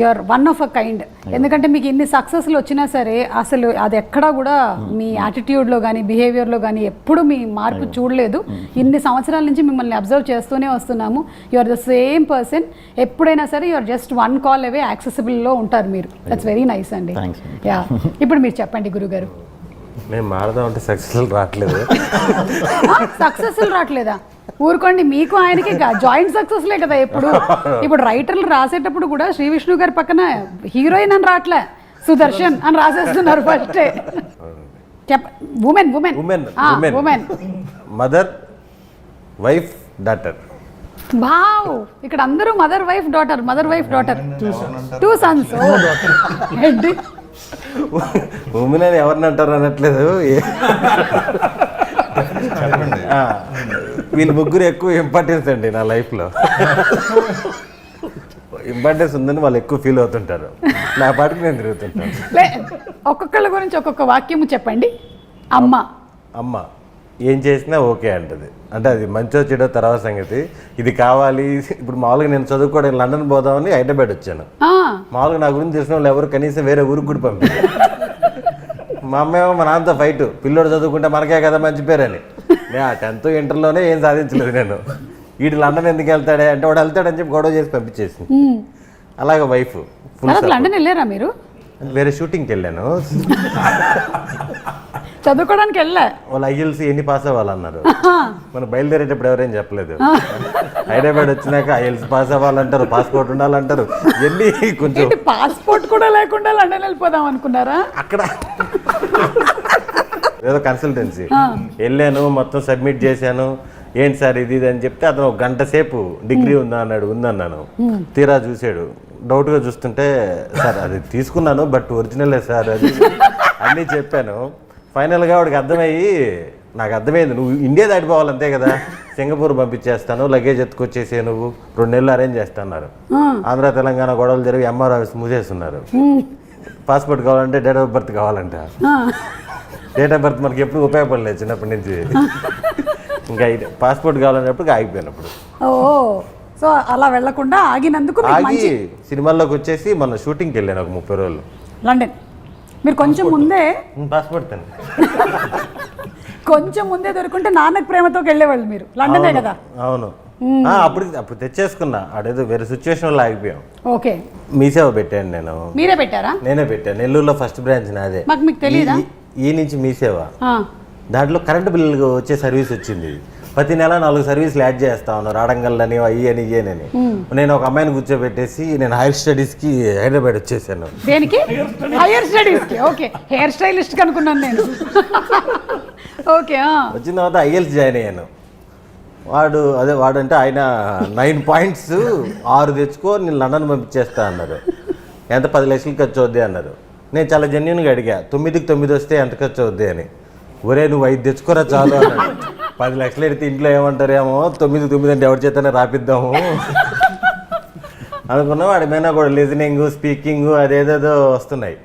You are one of a kind. ఎందుకంటే మీకు ఇన్ని సక్సెస్లు వచ్చినా సరే అసలు అది ఎక్కడా కూడా మీ యాటిట్యూడ్లో కానీ బిహేవియర్లో కానీ ఎప్పుడు మీ మార్పు చూడలేదు. ఇన్ని సంవత్సరాల నుంచి మిమ్మల్ని అబ్జర్వ్ చేస్తూనే వస్తున్నాము. You are the same person. ఎప్పుడైనా సరే you are just 1 call away యాక్సెసిబుల్లో ఉంటారు మీరు. దట్స్ వెరీ నైస్ అండి. యా, ఇప్పుడు మీరు చెప్పండి గురుగారు. మేము మారదాం అంటే సక్సెస్ఫుల్ రావట్లేదు. సక్సెస్ఫుల్ రావట్లేదా? ఊరుకోండి, మీకు ఆయనకి జాయింట్ సక్సెస్లే కదా. ఇప్పుడు రైటర్లు రాసేటప్పుడు కూడా శ్రీ విష్ణు గారి పక్కన హీరోయిన్ అని రావట్లే, సుదర్శన్ అని రాసేస్తున్నారు ఫస్టే. Women mother, wife, daughter. బావ్, ఇక్కడ అందరూ mother wife daughter, mother wife daughter, 2 sons. Women అని ఎవరిని అంటారు అనట్లేదు, వీళ్ళు ముగ్గురు ఎక్కువ ఇంపార్టెన్స్ అండి నా లైఫ్లో. ఇంపార్టెన్స్ ఉందని వాళ్ళు ఎక్కువ ఫీల్ అవుతుంటారు, నా పాటికి నేను తిరుగుతుంటాను. ఒక్కొక్కళ్ళ గురించి ఒక్కొక్క వాక్యము చెప్పండి. అమ్మ ఏం చేసినా ఓకే అంటది, అంటే అది మంచో చెడో తర్వాత సంగతి. ఇది కావాలి. ఇప్పుడు మామూలుగా నేను చదువుకోవడానికి లండన్ పోదామని హైదరాబాద్ వచ్చాను. మామూలుగా నా గురించి తెలిసిన వాళ్ళు ఎవరు కనీసం వేరే ఊరికి కూడా పంపించారు. మా అమ్మేమో మా నాన్నతో ఫైట్, పిల్లోడు చదువుకుంటే మనకే కదా మంచి పేరని. నేను 10th ఇంటర్లోనే ఏం సాధించలేదు నేను. వీడు లండన్ ఎందుకు వెళ్తాడే అంటే వాడు వెళ్తాడని చెప్పి గొడవ చేసి పంపించేసింది. అలాగే వైఫ్ లండన్ వెళ్ళారా మీరు? వేరే షూటింగ్కి వెళ్ళాను, చదువుకోవడానికి వెళ్ళా. వాళ్ళు ఐఎల్సి ఎన్ని పాస్ అవ్వాలన్నారు. మనం బయలుదేరేటప్పుడు ఎవరేం చెప్పలేదు. హైదరాబాద్ వచ్చినాక ఐఎల్సి పాస్ అవ్వాలంటారు, పాస్పోర్ట్ ఉండాలంటారు. ఎన్ని కొంచెం పాస్పోర్ట్ కూడా లేకుండా లండన్ వెళ్ళిపోదాం అనుకున్నారా? అక్కడ ఏదో కన్సల్టెన్సీ వెళ్ళాను, మొత్తం సబ్మిట్ చేశాను. ఏంటి సార్ ఇది అని చెప్తే అతను 1 గంట సేపు డిగ్రీ ఉందా అన్నాడు. ఉందన్నాను. తీరా చూసాడు, డౌట్గా చూస్తుంటే సార్ అది తీసుకున్నాను బట్ ఒరిజినలే సార్ అది అన్నీ చెప్పాను. ఫైనల్గా వాడికి అర్థమయ్యి, నాకు అర్థమైంది నువ్వు ఇండియా దాటిపోవాలి అంతే కదా, సింగపూర్ పంపించేస్తాను, లగేజ్ ఎత్తుకొచ్చేసే, నువ్వు 2 నెలలు అరేంజ్ చేస్తున్నారు. ఆంధ్ర తెలంగాణ గొడవలు జరిగి ఎంఆర్ ఆఫీస్ మూసేస్తున్నారు. పాస్పోర్ట్ కావాలంటే డేట్ ఆఫ్ బర్త్ కావాలంట. డేట్ ఆఫ్ బర్త్ మనకి ఎప్పుడు ఉపయోగపడలేదు చిన్నప్పటి నుంచి. ఇంకా పాస్పోర్ట్ కావాలన్నప్పుడు ఆగిపోయినప్పుడు. సో అలా వెళ్లకుండా ఆగినందుకు ఆగి సినిమాల్లోకి వచ్చేసి మన షూటింగ్కి వెళ్ళాను ఒక 30 రోజులు లండన్. మీరు కొంచెం ముందే పాస్పోర్ట్ కొంచెం ముందే దొరుకుంటే నాన్నకు ప్రేమతో వెళ్ళేవాళ్ళు మీరు, లండనే కదా. అవును. అప్పుడు తెచ్చేసుకున్నా, అడేదో వేరే సిచ్యువేషన్ లో ఆగిపోయాం. ఓకే, మీ సేవ పెట్టాను నేను. మీరే పెట్టారా? నేనే పెట్టాను, నెల్లూరులో ఫస్ట్ బ్రాంచ్ నాదే. మీకు తెలియదా? ఈ నుంచి మీ సేవ, దాంట్లో కరెంట్ బిల్లు వచ్చే సర్వీస్ వచ్చింది. ప్రతి నెల 4 సర్వీసులు యాడ్ చేస్తా ఉన్నారు, ఆడంగల్లని అయ్యని ఇయ్యనని. నేను ఒక అమ్మాయిని కూర్చోబెట్టేసి నేను హైయర్ స్టడీస్కి హైదరాబాద్ వచ్చేసాను. దేనికి? హైయర్ స్టడీస్కి. ఓకే, హెయిర్ స్టైలిస్ట్ అనుకున్నాను నేను. ఓకే, వచ్చిన తర్వాత ఐఎల్స్ జాయిన్ అయ్యాను. వాడంటే ఆయన 9 పాయింట్స్ 6 తెచ్చుకో, నేను లండన్ పంపించేస్తా అన్నారు. ఎంత 10 లక్షలు ఖర్చు అవుద్ది అన్నారు. నేను చాలా జెన్యున్గా అడిగా, 9కి 9 వస్తే ఎంత ఖర్చు అవుద్ది అని. ఒరే నువ్వు 5 తెచ్చుకోరా చాలు అన్నాడు. 10 లక్షలు ఎడితే ఇంట్లో ఏమంటారేమో, 9 అంటే ఎవరి చేతనే రాపిద్దాము అనుకున్నాం. వాడి మీద కూడా లిజనింగ్, స్పీకింగ్ అదేదేదో వస్తున్నాయి.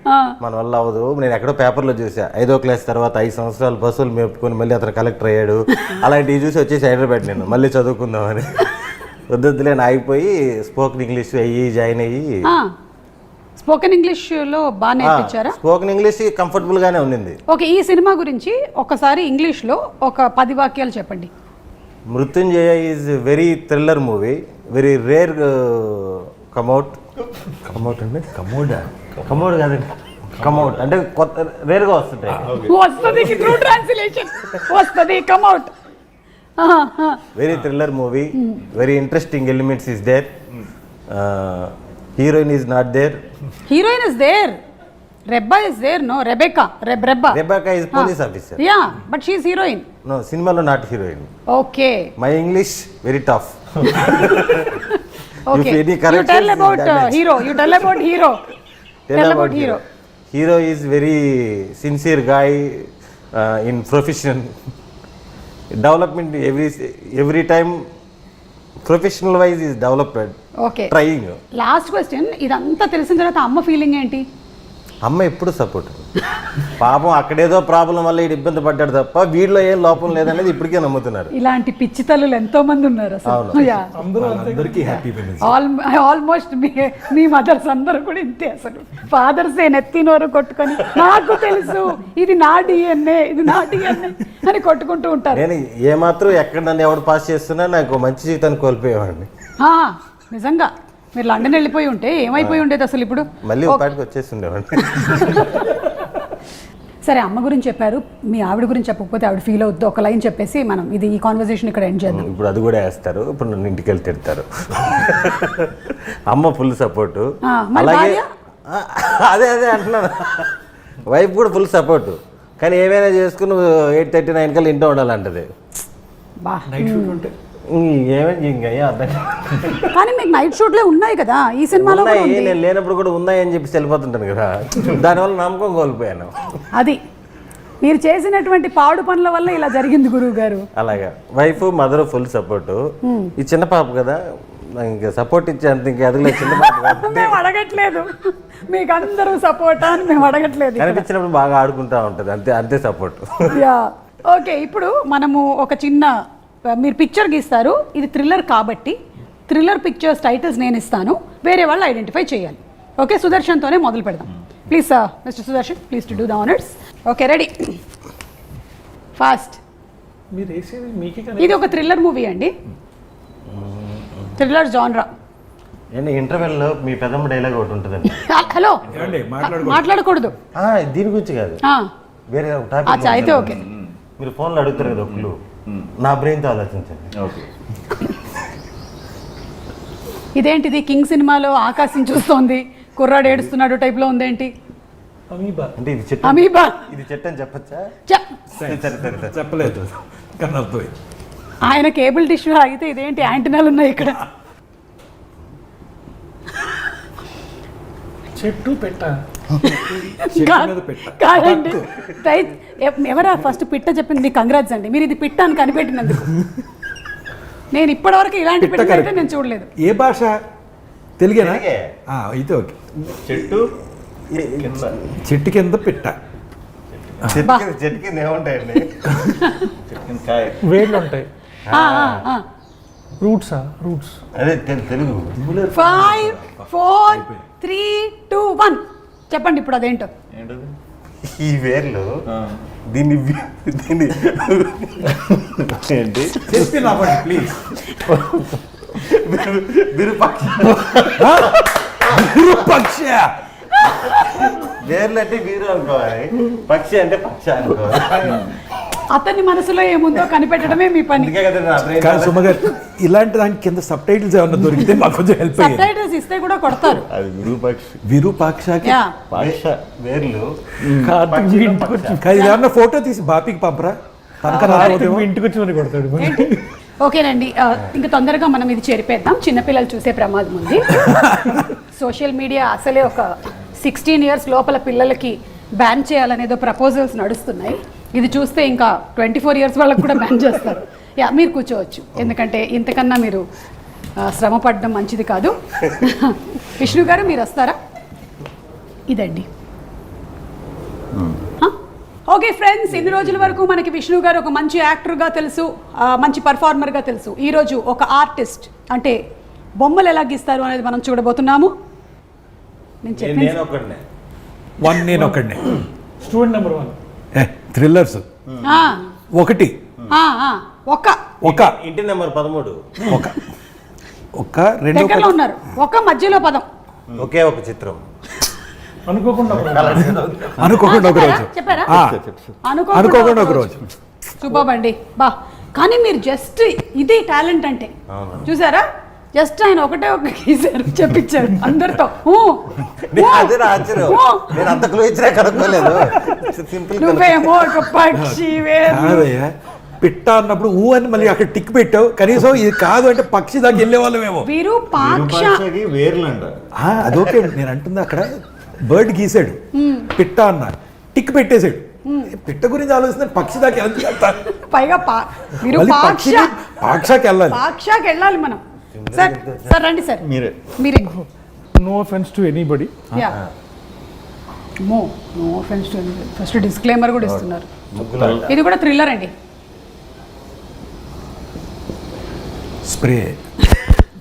మన వల్ల అవ్వదు. నేను ఎక్కడో పేపర్లో చూసా, 5వ క్లాస్ తర్వాత 5 సంవత్సరాలు బస్సులు మేపుకొని మళ్ళీ అతను కలెక్టర్ అయ్యాడు. అలాంటివి చూసి వచ్చేసి హైదరాబాద్ నేను మళ్ళీ చదువుకుందామని. వద్దులే ఆగిపోయి స్పోకెన్ ఇంగ్లీష్ అయ్యి జాయిన్ అయ్యి. స్పోకెన్ ఇంగ్లీష్లో బాగా నేర్పించారా? స్పోకెన్ ఇంగ్లీష్ కంఫర్టబుల్ గానే ఉంది. ఓకే, ఈ సినిమా గురించి ఒకసారి ఇంగ్లీష్లో ఒక 10 వాక్యాలు చెప్పండి. Mrityunjaya is very thriller movie, very rare come out అండి. కమోడ్ కాదండి, కమౌట్ అంటే కొత్త రేర్గా వస్తుంటాయి. వస్తుంది ట్రూ ట్రాన్స్లేషన్, వస్తుంది come out. Very thriller movie, very interesting elements is there. Heroine is not there. Heroine is there. Rebecca is there, no? Rebecca is police officer. Yeah, but she is heroine. No, cinema not heroine. Okay. My English very tough. Okay. You tell about hero. Tell about hero. Hero is very sincere guy in profession. Development every time professional wise is developed. Okay. Trying. Last question. ఇదంతా తెలిసిన తర్వాత అమ్మ feeling ఏంటి? అమ్మ ఎప్పుడు support. పాపం అక్కడేదో problem వల్ల వీడు ఇబ్బంది పడ్డాడు తప్ప వీడిలో ఏం లోపం లేదనేది ఇప్పటికే నమ్ముతున్నారు. ఇలాంటి పిచ్చి తల్లులు ఎంతో మంది ఉన్నారు అసలు. ఆల్మోస్ట్ మీ మదర్స్ అందరూ కూడా ఇంతే అసలు. ఫాదర్స్ నెత్తినోరు కొట్టుకొని నాకు తెలుసు ఇది నా డిఎన్ఏ అని కొట్టుకుంటూ ఉంటారు. నేను ఏమాత్రం ఎక్కడ నన్ను ఎవడు పాస్ చేస్తున్నా నాకు మంచి జీవితాన్ని కోల్పోయేవాడిని. నిజంగా మీరు లండన్ వెళ్ళిపోయి ఉంటే ఏమైపోయి ఉండేది అసలు ఇప్పుడు? మళ్ళీ పాటికి వచ్చేసి ఉండేవాడిని. సరే, అమ్మ గురించి చెప్పారు, మీ ఆవిడ గురించి చెప్పకపోతే ఆవిడ ఫీల్ అవుద్దు. ఒక లైన్ చెప్పేసి మనం ఈ కాన్వర్సేషన్ ఇక్కడ ఎండ్ చేద్దాం. ఇప్పుడు అది కూడా వేస్తారు. ఇప్పుడు నన్ను ఇంటికి వెళ్ళి తిడతారు. అమ్మ ఫుల్ సపోర్టు. అలాగే అదే అంటున్నాను, వైఫ్ కూడా ఫుల్ సపోర్టు. కానీ ఏమైనా చేసుకుని 8:39 కల్లా ఇంట్లో ఉండాలంటది. కానీ మీకు నైట్ షూట్లే ఉన్నాయి కదా ఈ సినిమాలో. నేను లేనప్పుడు కూడా ఉన్నాయని చెప్పి వెళ్ళిపోతుంటాను కదా, దానివల్ల నమ్మకం కోల్పోయాను. అది మీరు చేసినటువంటి పాడు పనుల వల్ల ఇలా జరిగింది గురువు గారు. అలాగా వైఫ్ మదర్ ఫుల్ సపోర్టు. ఈ చిన్న పాప కదా, ఇంకా సపోర్ట్ ఇచ్చేంత ఇంకా ఎదగలేదు. చిన్న పాప మేము అడగట్లేదు మీకు అందరూ సపోర్ట్ అని, మేము అడగట్లేదు. కనిపించినప్పుడు బాగా ఆడుకుంటా ఉంటుంది, అంతే సపోర్ట్. ఓకే, ఇప్పుడు మనము ఒక చిన్న, మీరు పిక్చర్ గీస్తారు, ఇది థ్రిల్లర్ కాబట్టి థ్రిల్లర్ పిక్చర్స్ టైటిల్స్ నేను ఇస్తాను, వేరే వాళ్ళు ఐడెంటిఫై చేయాలి. ఓకే, సుదర్శన్తోనే మొదలు పెడదాం. Please mister Sudarshan, please to do the honours. Okay, ready, fast. ఇది ఒక థ్రిల్లర్ మూవీ అండి, థ్రిల్లర్ జానరా. ఇంటర్వెల్లో మీ పెద్దమ్మ డైలాగ్ ఒకటి ఉంటుందండి. హలో, మాట్లాడకూడదు దీని గురించి కాదు, వేరే అయితే ఓకే. మీరు ఫోన్లో అడుగుతారు కదా ఒకళ్ళు, నా బ్రెయిన్తో ఆలోచించండి. ఓకే, ఇదేంటిది కింగ్ సినిమాలో ఆకాశం చూస్తోంది కుర్రాడు ఏడుస్తున్నాడు టైప్లో ఉందేంటి? అంటే ఇది చెట్టు, అమీబా. ఇది చెట్టు అని చెప్పచ్చా? చెప్పలేదు. ఆయన కేబుల్ డిష్ ఆగితే ఇదేంటి యాంటెనాలు ఉన్నాయి ఇక్కడ? చెట్టు పెట్ట కాదండి, ఎవరా ఫస్ట్ పిట్ట చెప్పింది? మీకు కంగ్రాట్స్ అండి, మీరు ఇది పిట్ట అని కనిపెట్టినందుకు. నేను ఇప్పటివరకు ఇలాంటి పిట్ట అయితే నేను చూడలేదు. ఏ భాష? తెలుగేనా? అయితే ఓకే. చెట్టు కింద పిట్ట. చెట్టు కింద ఏముంటాయండి? వేర్లు ఉంటాయి. రూట్స్ అదే తెలుగు. 5, 4, 3, 2, 1 చెప్పండి ఇప్పుడు అదేంటో. ఈ వేర్లు దీన్ని దీన్ని ఏంటి ప్లీజ్ విరూపాక్ష విరూపాక్ష వేర్లు అంటే వీరు అనుకోవాలి, పక్షి అంటే పక్ష అనుకోవాలి. అతని మనసులో ఏముందో కనిపెట్టడమే మీ పని. అందుకే కదా నా brain కాదు సుమ గారు, ఇలాంటి దానికి కింద సబ్ టైటిల్స్ ఏమన్నా దొరికితే మాకు కొంచెం హెల్ప్ సబ్ అయ్యేది. టైటిల్స్ ఇస్తే కూడా కొడతారు. అది విరూపాక్షి విరూపాక్షకి యా పాక్ష వేర్లు కార్తీక్ ఇంటికి వచ్చి కాదు, ఇది ఏమన్నా ఫోటో తీసి బాపీకి పంపరా తనక కార్తీక్ ఇంటికి వచ్చి మరి కొడతాడు. ఏంటి? ఓకేనండి, ఇంకా తొందరగా మనం ఇది చేరిపేద్దాం, చిన్నపిల్లలు చూసే ప్రమాదం ఉంది. సోషల్ మీడియా అసలే ఒక 16 years లోపల పిల్లలకి బ్యాన్ చేయాలనేదో ప్రపోజల్స్ నడుస్తున్నాయి. ఇది చూస్తే ఇంకా 24 years వాళ్ళకి కూడా బ్యాన్ చేస్తారు. యా మీరు కూర్చోవచ్చు, ఎందుకంటే ఇంతకన్నా మీరు శ్రమ పడడం మంచిది కాదు. విష్ణు గారు మీరు వస్తారా? ఇదండి. ఓకే ఫ్రెండ్స్, ఇన్ని రోజుల వరకు మనకి విష్ణు గారు ఒక మంచి యాక్టర్గా తెలుసు, మంచి పర్ఫార్మర్గా తెలుసు. ఈరోజు ఒక ఆర్టిస్ట్, అంటే బొమ్మలు ఎలా గీస్తారు అనేది మనం చూడబోతున్నాము. నేను చెప్పింది నేను ఒకడినే. నేను ఒకడినే. Student number 1. థ్రిల్లర్స్ ఒకటి ఒక ఒక ఇంటి నెంబర్ 13. ఒక ఒక రెండో దగ్గరలో ఉన్నారు, ఒక మధ్యలో పదం. ఒకే ఒక చిత్రం. అనుకోకుండా అనుకోకుండా ఒక రోజు చెప్పారా? అనుకోకుండా ఒక రోజు. సూపర్ అండి, బా. కానీ మీరు జస్ట్ ఇది టాలెంట్ అంటే చూసారా, జస్ట్ ఆయన ఒకటే ఒక గీసారు, చెప్పించారు అందరితో. అదే నా ఆశ్చర్యం, నేను అంత క్లూ ఇచ్చినా కనుక్కోలేదు. సింపుల్. నువ్వేమో ఒక పక్షి కాదయ్యా, పిట్ట అన్నప్పుడు ఊ అని మళ్ళీ అక్కడ టిక్ పెట్టావు, కనీసం ఇది కాదు అంటే పక్షి దాకా వెళ్ళే వాళ్ళమేమో. విరూపాక్ష వేర్లు అంట. అదొకే నేను అంటుంది, అక్కడ బర్డ్ గీసాడు, పిట్ట అన్న టిక్ పెట్టేశాడు. పిట్ట గురించి ఆలోచిస్తే పక్షి దాకా వెళ్తాను, పైగా విరూపాక్ష పాక్షాకి వెళ్ళాలి. పాక్షాకి వెళ్ళాలి మనం. సార్ సార్ రండి సార్, మీరే. No offence to anybody. No offence to anybody. First disclaimer కూడా ఇస్తున్నారు. ఇది కూడా థ్రిల్లర్ అండి. Spray,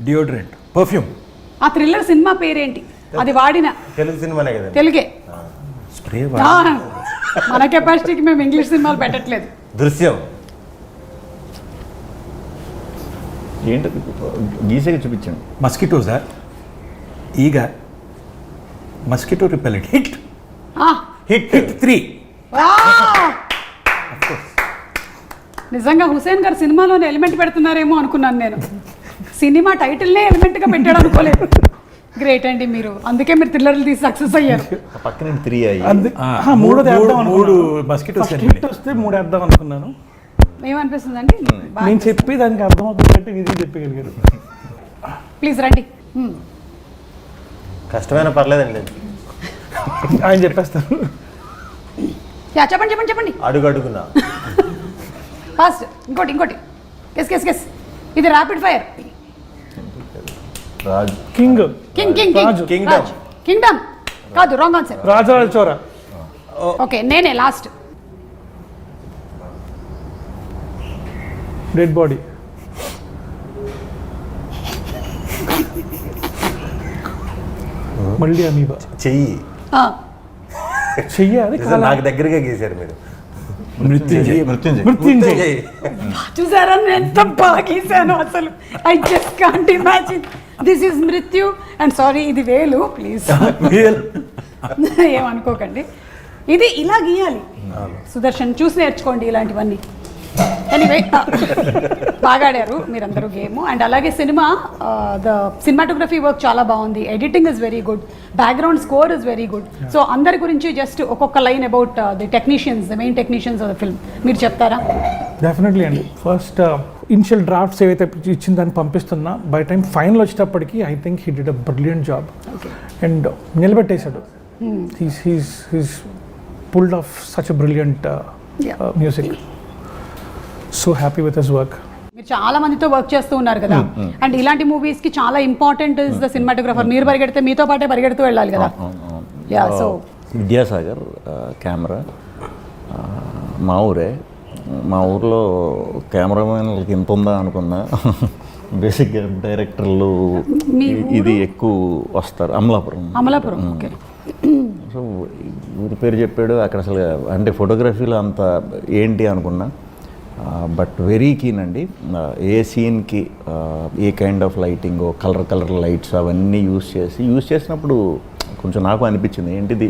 deodorant, perfume. ఆ థ్రిల్లర్ సినిమా పేరేంటి? అది వాడిన తెలుగు సినిమానే కదా. తెలుగే. స్ప్రే మన కెపాసిటీకి మేము ఇంగ్లీష్ సినిమాలు పెట్టట్లేదు. దృశ్యం. ఏంటది గీసేగా చూపించండి. మస్కిటోసా? ఈగ, మస్కిటో రిపెలెంట్. Hit hit 3. నిజంగా హుసేన్ గారు సినిమాలోనే ఎలిమెంట్ పెడుతున్నారేమో అనుకున్నాను నేను. సినిమా టైటిల్నే ఎలిమెంట్గా పెట్టాడు అనుకోలేదు. గ్రేట్ అండి మీరు, అందుకే మీరు థ్రిల్లర్లు తీసి సక్సెస్ అయ్యారు. పక్కన 3 అయ్యి. మూడోది వేద్దాం మూడు అనుకున్నాను. మస్కిటోస్ ఫస్ట్ హిట్ వస్తే 3 వేద్దాం అనుకున్నాను. ఏమనిపిస్తుందండి? నేను చెప్పి దానికి అర్థం అవుతుందంటే ఇది చెప్పగలిగారు. ప్లీజ్ రండి. కష్టమైన పర్లేదండి, ఆయన చెప్పేస్తారు. చెప్పండి చెప్పండి చెప్పండి. అడుగు అడుగునా. ఫాస్ట్. ఇంకోటి గెస్. ఇది ర్యాపిడ్ ఫైర్. రాజు. కింగ్. రాజు. కింగ్డమ్ కాదు, రాంగ్ ఆన్సర్. రాజరాజ చోర. ఓకే, నేనే లాస్ట్. Dead body. మళ్ళీ అమీబా. చెయ్యి. చెయ్యాలి. నాకు దగ్గరగా గీశారు మీరు. మృత్యుంజయ్. చూసారా నేను ఎంత బాగా గీసాను అసలు. I just can't imagine. This is మృత్యు అండ్ సారీ, ఇది వేలు, ప్లీజ్ ఏమనుకోకండి. ఇది ఇలా గీయాలి. సుదర్శన్ చూసి నేర్చుకోండి ఇలాంటివన్నీ. ఎనీవే, బాగా ఆడారు మీరందరూ గేమ్. అండ్ అలాగే ద సినిమాటోగ్రఫీ వర్క్ చాలా బాగుంది, editing is very good, background score is very good. So అందరి గురించి జస్ట్ ఒక్కొక్క line about the technicians, the main technicians of the film మీరు చెప్తారా? డెఫినెట్లీ అండి. ఫస్ట్ ఇనిషియల్ డ్రాఫ్ట్స్ ఏవైతే ఇచ్చిన దాన్ని పంపిస్తున్నా, బై టైం ఫైనల్ వచ్చేటప్పటికి I think he did a brilliant job. And నిలబెట్టేశాడు. He's pulled off such a brilliant music. So happy with his work. మీరు చాలా మందితో వర్క్ చేస్తూ ఉన్నారు కదా, అండ్ ఇలాంటి మూవీస్ కి చాలా ఇంపార్టెంట్ ఇస్ ద సినిమాటోగ్రఫర్. మీరు పరిగెడితే మీతో పాటే పరిగెడుతూ వెళ్ళాలి కదా. యా, సో విద్యాసాగర్ కెమెరా మా ఊరే. మా ఊర్లో కెమెరామెన్లకి ఎంత ఉందా అనుకున్నా. బేసిక్గా డైరెక్టర్లు ఇది ఎక్కువ వస్తారు. అమలాపురం. ఓకే. సో ఊరి పేరు చెప్పాడు అక్కడ అసలు, అంటే ఫోటోగ్రఫీలో అంత ఏంటి అనుకున్నా. బట్ వెరీ కీన్ అండి. ఏ సీన్కి ఏ kind of lighting, colour lights అవన్నీ యూస్ చేసినప్పుడు కొంచెం నాకు అనిపించింది ఏంటిది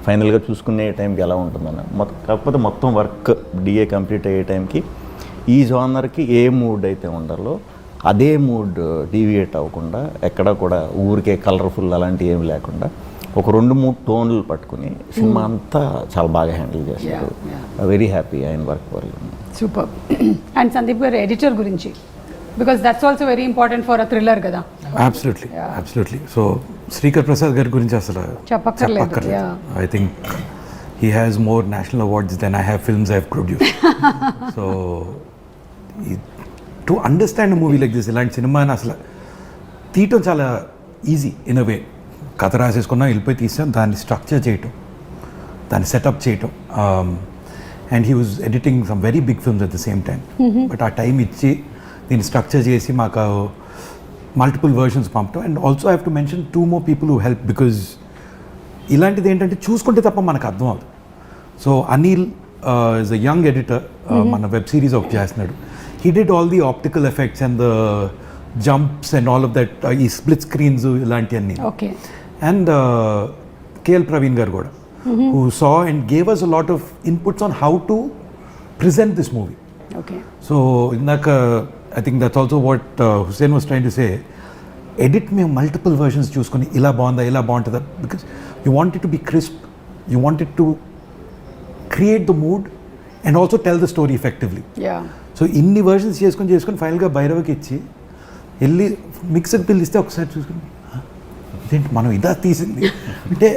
ఫైనల్గా చూసుకునే టైంకి ఎలా ఉంటుందని. కాకపోతే మొత్తం వర్క్ డిఏ కంప్లీట్ అయ్యే టైంకి ఈ జానర్కి ఏ మూడ్ అయితే ఉండాలో అదే మూడ్ డీవియేట్ అవ్వకుండా, ఎక్కడ కూడా ఊరికే కలర్ఫుల్ అలాంటివి ఏమి లేకుండా ఒక 2-3 టోన్లు పట్టుకుని సినిమా అంతా చాలా బాగా హ్యాండిల్ చేస్తారు. వెరీ హ్యాపీ ఆయన వర్క్ వల్ల. Super. And Sandeep garu editor గురించి, because that's also very important for a thriller కదా. అబ్సల్యూట్లీ. సో శ్రీకర్ ప్రసాద్ గారి గురించి అసలు చెప్పక్కర్లేదు. I think he has more national awards than I have films I have produce. So to understand a movie like this, ఇలాంటి సినిమాని అసలు తీయటం చాలా easy in a వే. కథ రాసేసుకున్నా వెళ్ళిపోయి తీసాం, దాన్ని స్ట్రక్చర్ చేయటం, దాన్ని సెటప్ చేయటం. And he was editing some very big films at the same time. But ఆ టైం ఇచ్చి దీన్ని స్ట్రక్చర్ చేసి మాకు మల్టిపుల్ వర్షన్స్ పంపటం. And also I have to mention 2 more people who help, because ఇలాంటిది ఏంటంటే చూసుకుంటే తప్ప మనకు అర్థం అవుతుంది. So Anil is a young editor, మన వెబ్ సిరీస్ ఒకటి చేస్తున్నాడు. He did all the optical effects and the jumps and all of that, ఈ స్ప్లిట్ స్క్రీన్స్ ఇలాంటివన్నీ. ఓకే. అండ్ కేఎల్ ప్రవీణ్ గారు కూడా, who saw and gave us a lot of inputs on how to present this movie. Okay. So indaka I think that's also what Hussein was trying to say. Edit me multiple versions చూసుకొని ఇలా బాగుంటుందా, because you want it to be crisp, you want it to create the mood and also tell the story effectively. Yeah. So ఇన్ని versions చేసుకొని ఫైనల్గా భైరవకి ఇచ్చి వెళ్ళి mixer పిలిస్తే ఒకసారి చూసుకుని ఇదేంటి మనం ఇదా తీసింది అంటే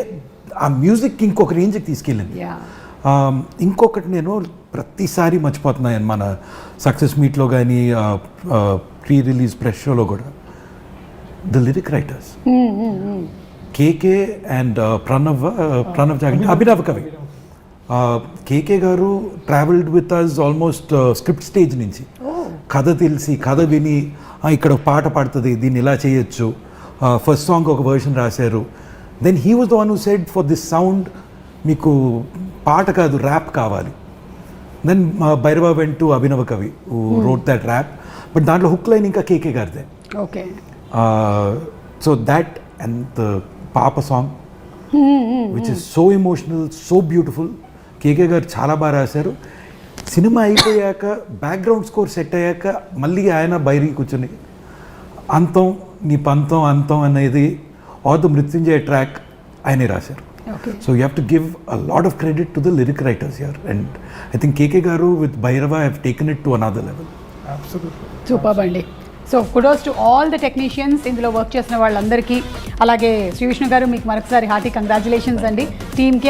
ఆ మ్యూజిక్ ఇంకొక రేంజ్కి తీసుకెళ్ళింది. ఇంకొకటి నేను ప్రతిసారి మర్చిపోతున్నాను, మన సక్సెస్ మీట్లో కానీ ప్రీ రిలీజ్ ప్రెస్ షోలో కూడా, the lyric writers KK and Pranav జాగండి, Abhinav Kavi. KK garu travelled with us almost script stage నుంచి, కథ తెలిసి కథ విని ఇక్కడ పాట పాడుతుంది, దీన్ని ఇలా చేయొచ్చు, ఫస్ట్ సాంగ్ ఒక వర్షన్ రాశారు. Then he was the one who said for this sound మీకు పాట కాదు ర్యాప్ కావాలి. Then Bhairava vent to Abhinava Kavi who wrote that rap, but దాంట్లో హుక్ లైన్ ఇంకా కేకే గారిదే. Okay. So that and the పాప song which is so emotional, so beautiful. KK garu చాలా బాగా రాశారు. సినిమా అయిపోయాక బ్యాక్గ్రౌండ్ స్కోర్ సెట్ అయ్యాక మళ్ళీ ఆయన బైరి కూర్చొని అంతం నీ పంతం అంతం అనేది ఆర్ ద మృత్యుంజయ ట్రాక్ ఆయనే రాశారు. So you have to give a lot of credit to the lyric writers here. And I think KK garu with Bhairava have taken it to another level. Super అండి. So kudos to all the technicians, ఇందులో work చేసిన వాళ్ళందరికీ. అలాగే శ్రీ విష్ణు గారు, మీకు మరొకసారి hearty congratulations అండి, టీమ్కి.